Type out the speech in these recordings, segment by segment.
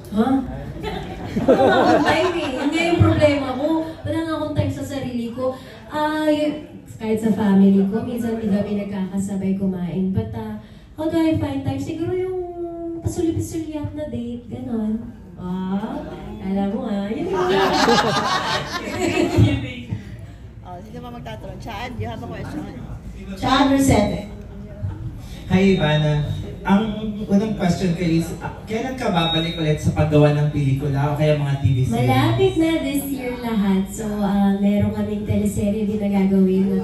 Ha? Wala nga akong time eh. Yan nga yung problema ko. Wala nga akong time sa sarili ko. Kahit sa family ko, minsan hindi kami nagkakasabay kumain. But how do I find time? Siguro yung pasuli-pasuliyak na date, ganon. Alam mo yun yung sino ba magtatanong? Chad, you have a question? Chad Rosette. Hi, Ivana. Ang unang question ko is, kailan ka babalik ulit sa paggawa ng pelikula o kaya mga TV series? Malapit na this year lahat. So, meron kaming teleserye din na gagawin.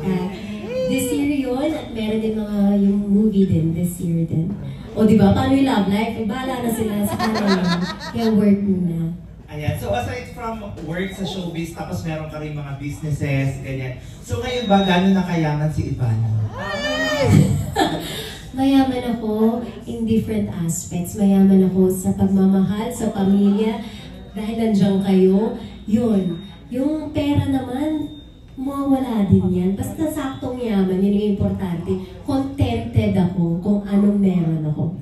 This year yun, at meron din mga yung movie din this year din. O diba, paano yung love life? Bahala na sila sa kanila. Kaya work muna. Ayan. So, aside from work sa showbiz, tapos meron ka rin mga businesses, ganyan. So, ngayon ba, gano'n na kayaman si Ivana? Mayaman ako in different aspects. Mayaman ako sa pagmamahal, sa pamilya. Dahil nandiyan kayo, yun. Yung pera naman, mawawala din yan. Basta saktong yaman, yun yung importante. Contented ako kung anong meron ako.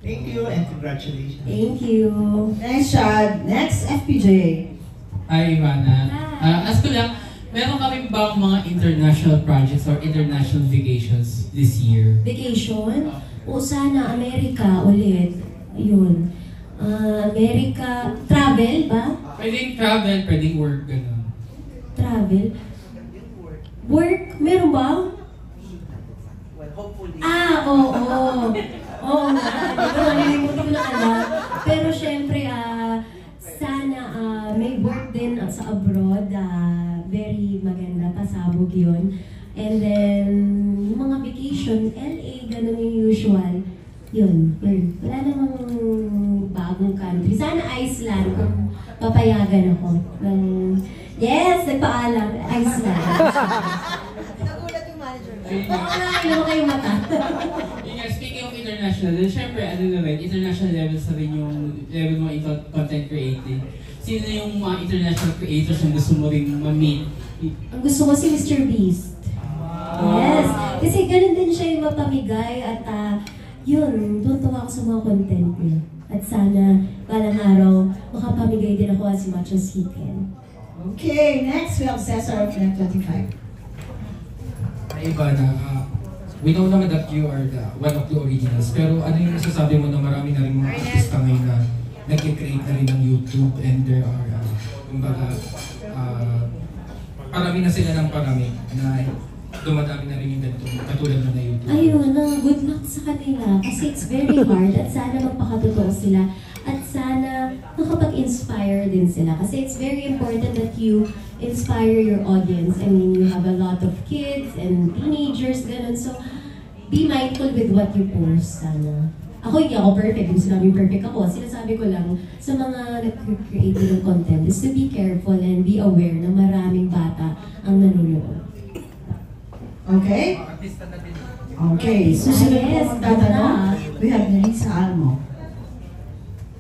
Thank you and congratulations. Thank you. Next, Chad. Next, FPJ. Hi, Ivana. Ask ko lang, meron kami bang mga international projects or international vacations this year? Vacation? O sana, Amerika ulit. Ayun. Amerika, travel ba? Pwedeng travel, pwedeng work, gano'n. Travel? Work? Meron ba? Well, hopefully. Oo. Oo nga. Diba, nalilimutan ko na alam. Pero syempre, sana may work din sa abroad. Very maganda, pasabog yun. And then, yung mga vacation, LA, ganun yung usual. Yun. Wala namang bagong country. Sana Iceland, kung papayagan ako. Yes, nagpaalam. Iceland. Nagulat yung manager mo. Oo nga, ilang kayong mata. Speaking of international, then syempre, international levels na rin yung level mo in content creating. Sino yung mga international creators na gusto mo rin ma-meet? Ang gusto ko si Mr. Beast. Yes. Kasi ganun din siya yung mapamigay at yun, tutuwa ako sa mga content niya. At sana, balang araw, makapamigay din ako as much as he can. Okay, next we have Cesar of Net 25. Hi, Ivana. We know naman that you are one of the originals, pero ano yung masasabi mo na marami na rin mga artista ngayon na nag-create na rin ng YouTube and there are, kumbaga, parami na sila ng parami na dumadami na rin yung ganito, katulad na YouTube. Ayun, good luck sa kanila kasi it's very hard at sana magpakatotoo sila at sana makapag-inspire din sila kasi it's very important that you inspire your audience. I mean, you have a lot of kids and teenagers, ganun. So, be mindful with what you post, sana. Ako, hindi ako perfect. Hindi sinabing perfect ako. Sinasabi ko lang sa mga nag-create ng content is to be careful and be aware na maraming bata ang nanonood. Okay? Okay, susunod po magtatanong. We have Nelisa Almo.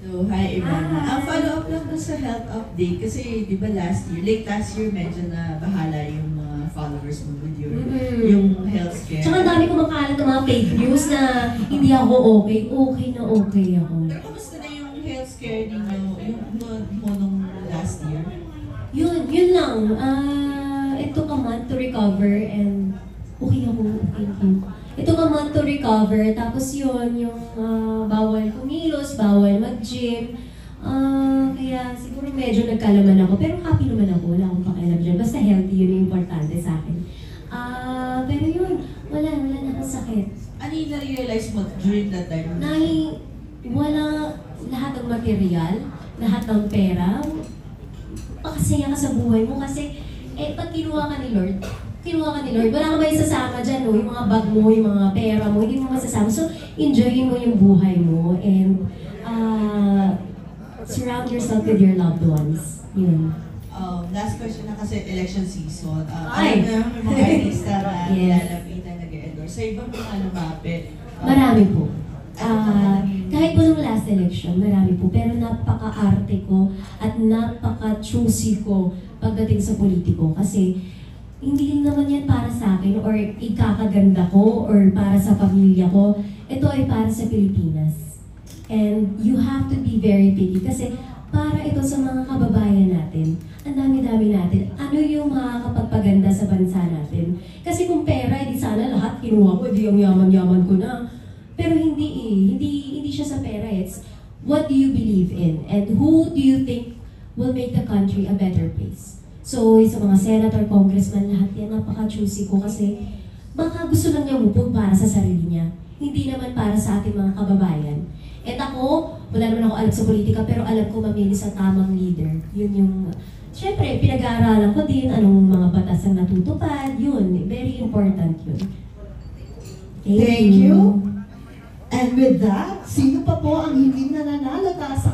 So, hi Ivana. Ang follow-up lang po sa health update kasi di ba late last year medyo na bahala yung mga followers mo with yung health care. Tsaka dami ko makalat ng mga fake news na hindi ako okay. Okay na okay ako. Pero kamusta na yung health care ninyo, yung mo nung last year? Yun lang. It took a month to recover and okay ako. Thank you. It took a month to recover. Tapos yun, yung bawal kumilos, bawal mag-gym. Kaya siguro medyo nagkalaman ako. Pero happy naman ako. Wala akong pakialam dyan. Basta healthy, yun yung importante sa akin. Pero yun, wala na akong sakit. Ano yung na-realize mo during that time? Wala lahat ng material, lahat ng pera. Pakasaya ka sa buhay mo kasi pag kinuha ka ni Lord, wala ka ba isasama dyan, no? Yung mga bag mo, yung mga pera mo, hindi mo masasama. So, enjoyin mo yung buhay mo and surround yourself with your loved ones. Yun. Last question na kasi election season. Ay! Ano na yung mga artista na nilalapitan, nag-endorse? Sa ibang mga lumapit? Marami po. Kahit po nung last election, marami po. Pero napaka-arte ko at napaka-choosy ko pagdating sa politiko. Kasi hindi naman yan para sa akin or ikakaganda ko or para sa pamilya ko. Ito ay para sa Pilipinas. And you have to be very pity kasi para ito sa mga kababayan natin. Ang dami-dami natin. Ano yung makakapagpaganda sa bansa natin? Kasi kung pera, di sana lahat kinuha ko, di yung yaman-yaman ko na. Pero hindi eh. Hindi siya sa pera. It's what do you believe in? And who do you think will make the country a better place? So, sa mga senator, congressman, lahat yan, napaka-choosy ko kasi baka gusto lang niya upog para sa sarili niya. Hindi naman para sa ating mga kababayan. At ako, wala naman ako alam sa politika, pero alam ko mamili sa tamang leader. Yun yung, syempre, pinag-aaralan ko din anong mga batas ang natutupad. Yun, very important yun. Thank you. And with that, sino pa po ang hindi nananalo sa